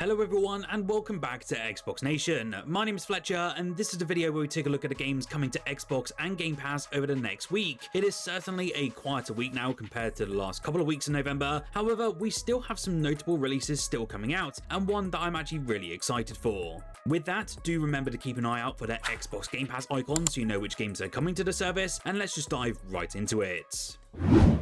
Hello everyone and welcome back to Xbox Nation. My name is Fletcher and this is the video where we take a look at the games coming to Xbox and Game Pass over the next week. It is certainly a quieter week now compared to the last couple of weeks in November, however we still have some notable releases still coming out and one that I'm actually really excited for. With that, do remember to keep an eye out for the Xbox Game Pass icon so you know which games are coming to the service, and let's just dive right into it.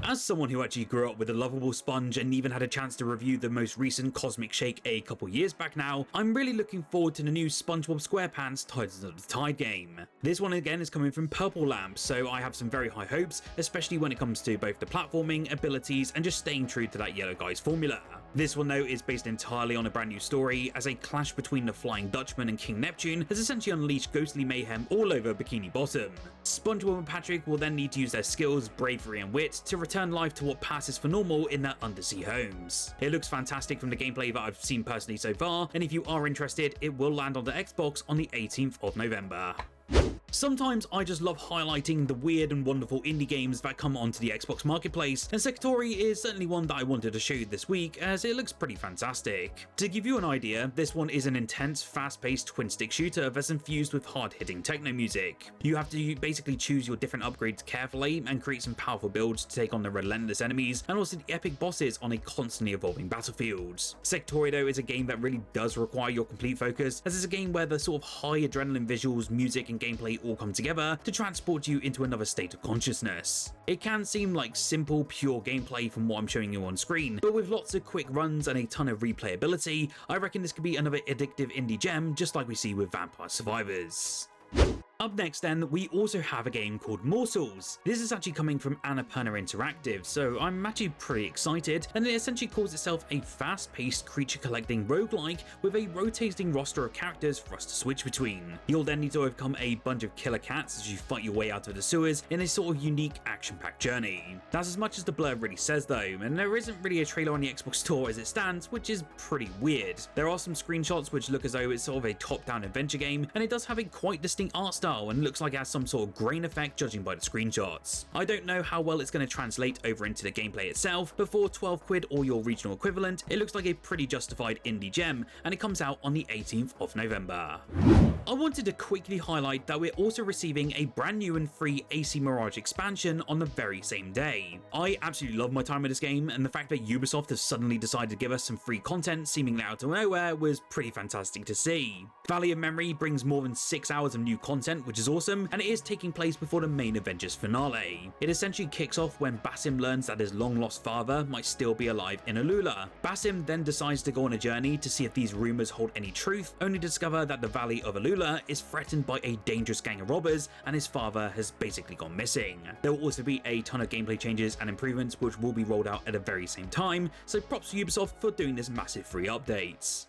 As someone who actually grew up with a lovable sponge and even had a chance to review the most recent Cosmic Shake a couple years back now, I'm really looking forward to the new SpongeBob SquarePants Titans of the Tide game. This one again is coming from Purple Lamp, so I have some very high hopes, especially when it comes to both the platforming, abilities, and just staying true to that Yellow Guy's formula. This one though is based entirely on a brand new story, as a clash between the Flying Dutchman and King Neptune has essentially unleashed ghostly mayhem all over Bikini Bottom. SpongeBob and Patrick will then need to use their skills, bravery and wit to return life to what passes for normal in their undersea homes. It looks fantastic from the gameplay that I've seen personally so far, and if you are interested, it will land on the Xbox on the 18th of November. Sometimes I just love highlighting the weird and wonderful indie games that come onto the Xbox marketplace, and Sektori is certainly one that I wanted to show you this week as it looks pretty fantastic. To give you an idea, this one is an intense, fast-paced twin-stick shooter that's infused with hard-hitting techno music. You have to basically choose your different upgrades carefully and create some powerful builds to take on the relentless enemies and also the epic bosses on a constantly evolving battlefield. Sektori though is a game that really does require your complete focus, as it's a game where the sort of high adrenaline visuals, music and gameplay all come together to transport you into another state of consciousness. It can seem like simple, pure gameplay from what I'm showing you on screen, but with lots of quick runs and a ton of replayability, I reckon this could be another addictive indie gem just like we see with Vampire Survivors. Up next then, we also have a game called MORSELS. This is actually coming from Annapurna Interactive, so I'm actually pretty excited, and it essentially calls itself a fast-paced creature collecting roguelike with a rotating roster of characters for us to switch between. You'll then need to overcome a bunch of killer cats as you fight your way out of the sewers in a sort of unique action-packed journey. That's as much as the blurb really says though, and there isn't really a trailer on the Xbox Store as it stands, which is pretty weird. There are some screenshots which look as though it's sort of a top-down adventure game, and it does have a quite distinct art style and looks like it has some sort of grain effect judging by the screenshots. I don't know how well it's going to translate over into the gameplay itself, but for 12 quid or your regional equivalent, it looks like a pretty justified indie gem, and it comes out on the 18th of November. I wanted to quickly highlight that we're also receiving a brand new and free AC Mirage expansion on the very same day. I absolutely love my time with this game, and the fact that Ubisoft has suddenly decided to give us some free content seemingly out of nowhere was pretty fantastic to see. Valley of Memory brings more than 6 hours of new content, which is awesome, and it is taking place before the main Avengers finale. It essentially kicks off when Basim learns that his long-lost father might still be alive in Alula. Basim then decides to go on a journey to see if these rumors hold any truth, only to discover that the Valley of Alula is threatened by a dangerous gang of robbers and his father has basically gone missing. There will also be a ton of gameplay changes and improvements which will be rolled out at the very same time, so props to Ubisoft for doing this massive free update.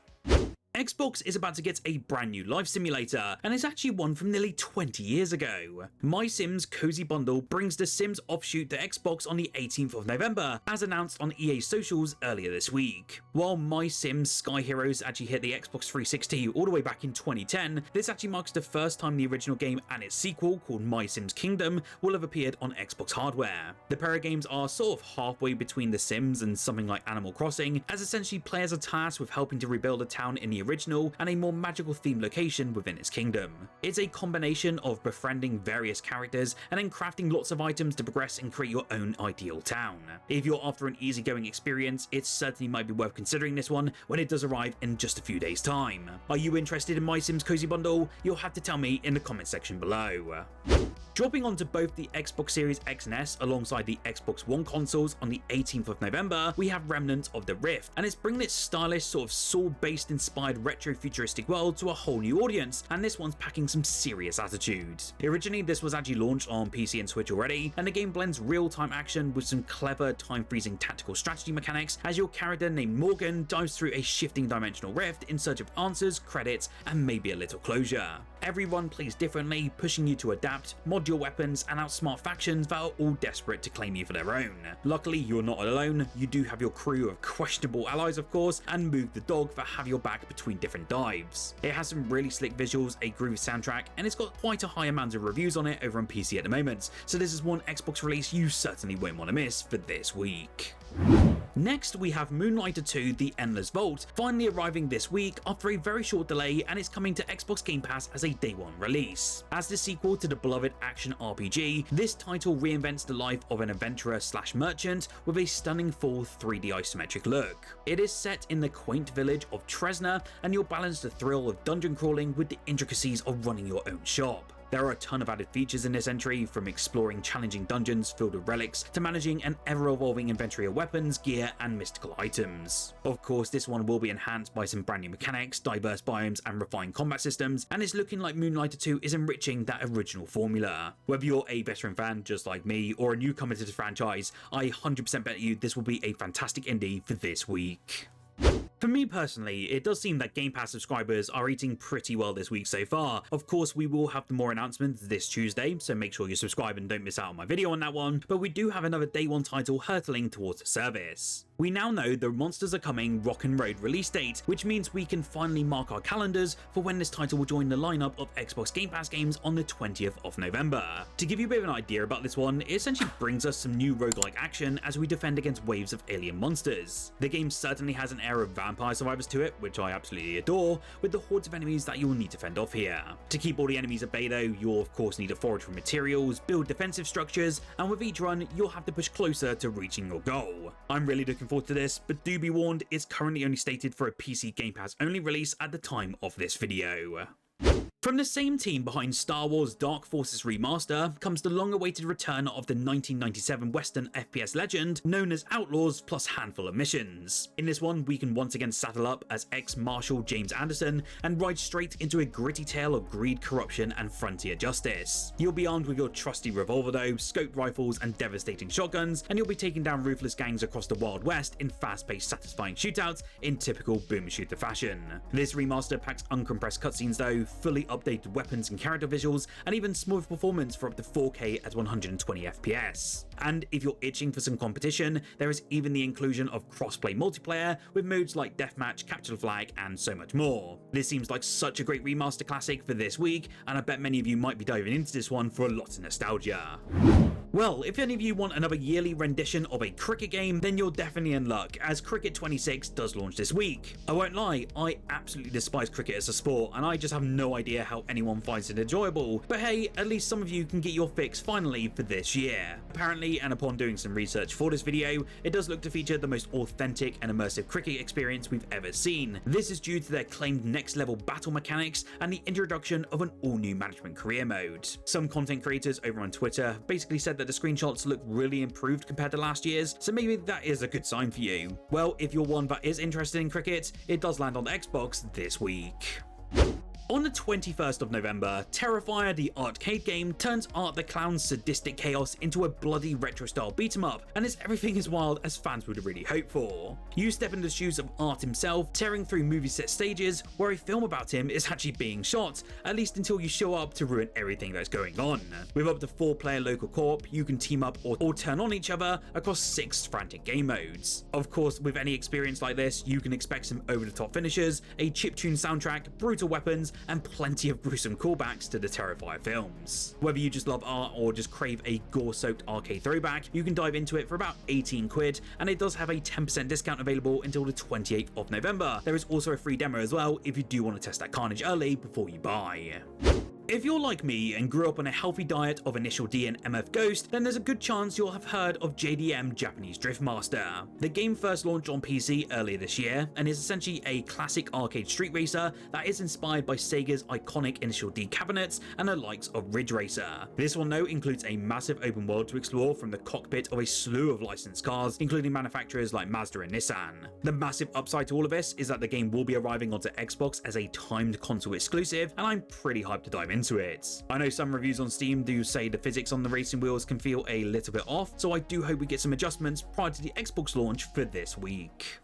Xbox is about to get a brand new life simulator, and it's actually one from nearly 20 years ago. MySims Cozy Bundle brings the Sims offshoot to Xbox on the 18th of November, as announced on EA socials earlier this week. While MySims Sky Heroes actually hit the Xbox 360 all the way back in 2010, this actually marks the first time the original game and its sequel, called MySims Kingdom, will have appeared on Xbox hardware. The pair of games are sort of halfway between The Sims and something like Animal Crossing, as essentially players are tasked with helping to rebuild a town in the original and a more magical themed location within its kingdom. It's a combination of befriending various characters and then crafting lots of items to progress and create your own ideal town. If you're after an easygoing experience, it certainly might be worth considering this one when it does arrive in just a few days' time. Are you interested in MySims Cozy Bundle? You'll have to tell me in the comment section below. Dropping onto both the Xbox Series X and S alongside the Xbox One consoles on the 18th of November, we have Remnants of the Rift, and it's bringing its stylish sort of Saw-based inspired retro-futuristic world to a whole new audience, and this one's packing some serious attitude. Originally, this was actually launched on PC and Switch already, and the game blends real-time action with some clever time-freezing tactical strategy mechanics as your character named Morgan dives through a shifting dimensional rift in search of answers, credits, and maybe a little closure. Everyone plays differently, pushing you to adapt, mod your weapons, and outsmart factions that are all desperate to claim you for their own. Luckily, you're not alone. You do have your crew of questionable allies, of course, and Moog the dog that have your back between different dives. It has some really slick visuals, a groovy soundtrack, and it's got quite a high amount of reviews on it over on PC at the moment, so this is one Xbox release you certainly won't want to miss for this week. Next, we have Moonlighter 2 The Endless Vault, finally arriving this week after a very short delay, and it's coming to Xbox Game Pass as a day one release. As the sequel to the beloved action RPG, this title reinvents the life of an adventurer/merchant with a stunning full 3D isometric look. It is set in the quaint village of Tresna, and you'll balance the thrill of dungeon crawling with the intricacies of running your own shop. There are a ton of added features in this entry, from exploring challenging dungeons filled with relics to managing an ever-evolving inventory of weapons, gear, and mystical items. Of course, this one will be enhanced by some brand new mechanics, diverse biomes, and refined combat systems, and it's looking like Moonlighter 2 is enriching that original formula. Whether you're a veteran fan just like me, or a newcomer to the franchise, I 100% bet you this will be a fantastic indie for this week. For me personally, it does seem that Game Pass subscribers are eating pretty well this week so far. Of course, we will have more announcements this Tuesday, so make sure you subscribe and don't miss out on my video on that one, but we do have another day one title hurtling towards the service. We now know the Monsters Are Coming Rock and Road release date, which means we can finally mark our calendars for when this title will join the lineup of Xbox Game Pass games on the 20th of November. To give you a bit of an idea about this one, it essentially brings us some new roguelike action as we defend against waves of alien monsters. The game certainly has an air of vampire survivors to it, which I absolutely adore, with the hordes of enemies that you'll need to fend off here. To keep all the enemies at bay though, you'll of course need to forage for materials, build defensive structures, and with each run, you'll have to push closer to reaching your goal. I'm really looking forward to this, but do be warned, it's currently only stated for a PC Game Pass only release at the time of this video. From the same team behind Star Wars Dark Forces Remaster comes the long-awaited return of the 1997 Western FPS legend known as Outlaws plus handful of missions. In this one, we can once again saddle up as ex-Marshal James Anderson and ride straight into a gritty tale of greed, corruption, and frontier justice. You'll be armed with your trusty revolver though, scoped rifles, and devastating shotguns, and you'll be taking down ruthless gangs across the Wild West in fast-paced, satisfying shootouts in typical boom shooter fashion. This remaster packs uncompressed cutscenes though, fully updated weapons and character visuals, and even smooth performance for up to 4K at 120 FPS. And if you're itching for some competition, there is even the inclusion of cross-play multiplayer with modes like Deathmatch, Capture the Flag, and so much more. This seems like such a great remaster classic for this week, and I bet many of you might be diving into this one for a lot of nostalgia. Well, if any of you want another yearly rendition of a cricket game, then you're definitely in luck, as Cricket 26 does launch this week. I won't lie, I absolutely despise cricket as a sport, and I just have no idea how anyone finds it enjoyable, but hey, at least some of you can get your fix finally for this year. Apparently, and upon doing some research for this video, it does look to feature the most authentic and immersive cricket experience we've ever seen. This is due to their claimed next level battle mechanics and the introduction of an all new management career mode. Some content creators over on Twitter basically said that the screenshots look really improved compared to last year's, so maybe that is a good sign for you. Well, if you're one that is interested in cricket, it does land on Xbox this week. On the 21st of November, Terrifier the arcade game turns Art the Clown's sadistic chaos into a bloody retro-style beat-em-up, and it's everything as wild as fans would really hope for. You step into the shoes of Art himself, tearing through movie set stages where a film about him is actually being shot, at least until you show up to ruin everything that's going on. With up to 4-player local co-op, you can team up or turn on each other across 6 frantic game modes. Of course, with any experience like this, you can expect some over-the-top finishes, a chiptune soundtrack, brutal weapons, and plenty of gruesome callbacks to the Terrifier films. Whether you just love art or just crave a gore-soaked arcade throwback, you can dive into it for about 18 quid, and it does have a 10% discount available until the 28th of November. There is also a free demo as well if you do want to test that carnage early before you buy. If you're like me and grew up on a healthy diet of Initial D and MF Ghost, then there's a good chance you'll have heard of JDM Japanese Drift Master. The game first launched on PC earlier this year and is essentially a classic arcade street racer that is inspired by Sega's iconic Initial D cabinets and the likes of Ridge Racer. This one though includes a massive open world to explore from the cockpit of a slew of licensed cars, including manufacturers like Mazda and Nissan. The massive upside to all of this is that the game will be arriving onto Xbox as a timed console exclusive, and I'm pretty hyped to dive into it. I know some reviews on Steam do say the physics on the racing wheels can feel a little bit off, so I do hope we get some adjustments prior to the Xbox launch for this week.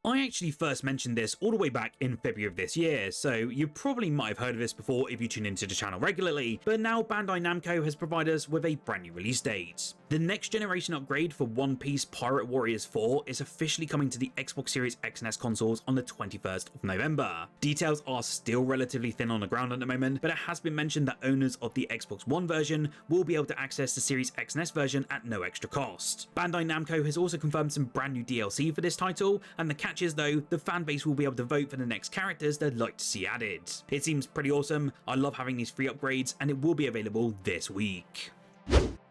I actually first mentioned this all the way back in February of this year, so you probably might have heard of this before if you tune into the channel regularly, but now Bandai Namco has provided us with a brand new release date. The next generation upgrade for One Piece Pirate Warriors 4 is officially coming to the Xbox Series X and S consoles on the 21st of November. Details are still relatively thin on the ground at the moment, but it has been mentioned that owners of the Xbox One version will be able to access the Series X and S version at no extra cost. Bandai Namco has also confirmed some brand new DLC for this title, and the catch is though, the fan base will be able to vote for the next characters they'd like to see added. It seems pretty awesome. I love having these free upgrades, and it will be available this week.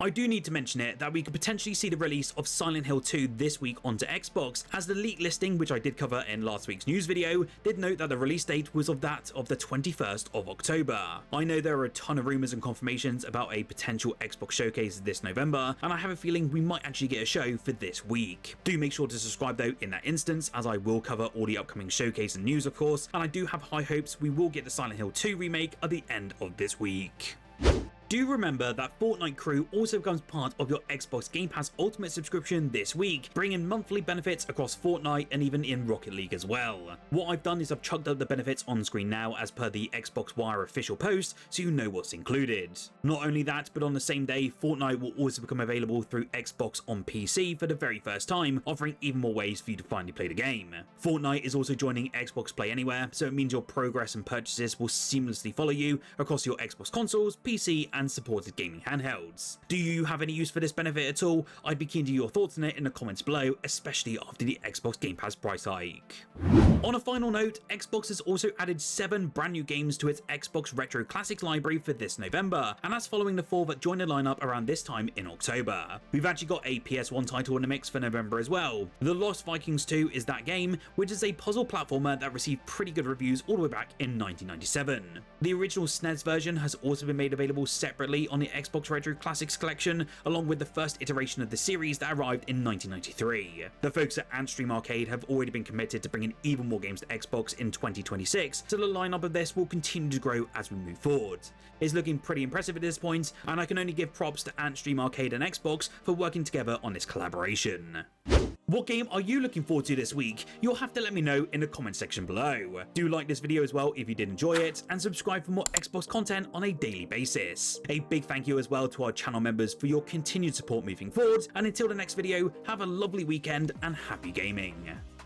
I do need to mention it that we could potentially see the release of Silent Hill 2 this week onto Xbox, as the leak listing, which I did cover in last week's news video, did note that the release date was of the 21st of October. I know there are a ton of rumours and confirmations about a potential Xbox showcase this November, and I have a feeling we might actually get a show for this week. Do make sure to subscribe though in that instance, as I will cover all the upcoming showcase and news of course, and I do have high hopes we will get the Silent Hill 2 remake at the end of this week. Do remember that Fortnite Crew also becomes part of your Xbox Game Pass Ultimate subscription this week, bringing monthly benefits across Fortnite and even in Rocket League as well. What I've done is I've chucked up the benefits on screen now as per the Xbox Wire official post, so you know what's included. Not only that, but on the same day, Fortnite will also become available through Xbox on PC for the very first time, offering even more ways for you to finally play the game. Fortnite is also joining Xbox Play Anywhere, so it means your progress and purchases will seamlessly follow you across your Xbox consoles, PC, and supported gaming handhelds. Do you have any use for this benefit at all? I'd be keen to hear your thoughts on it in the comments below, especially after the Xbox Game Pass price hike. On a final note, Xbox has also added 7 brand new games to its Xbox Retro Classics library for this November, and that's following the 4 that joined the lineup around this time in October. We've actually got a PS1 title in the mix for November as well. The Lost Vikings 2 is that game, which is a puzzle platformer that received pretty good reviews all the way back in 1997. The original SNES version has also been made available separately on the Xbox Retro Classics collection, along with the first iteration of the series that arrived in 1993. The folks at Antstream Arcade have already been committed to bringing even more games to Xbox in 2026, so the lineup of this will continue to grow as we move forward. It's looking pretty impressive at this point, and I can only give props to Antstream Arcade and Xbox for working together on this collaboration. What game are you looking forward to this week? You'll have to let me know in the comment section below. Do like this video as well if you did enjoy it, and subscribe for more Xbox content on a daily basis. A big thank you as well to our channel members for your continued support moving forward, and until the next video, have a lovely weekend and happy gaming.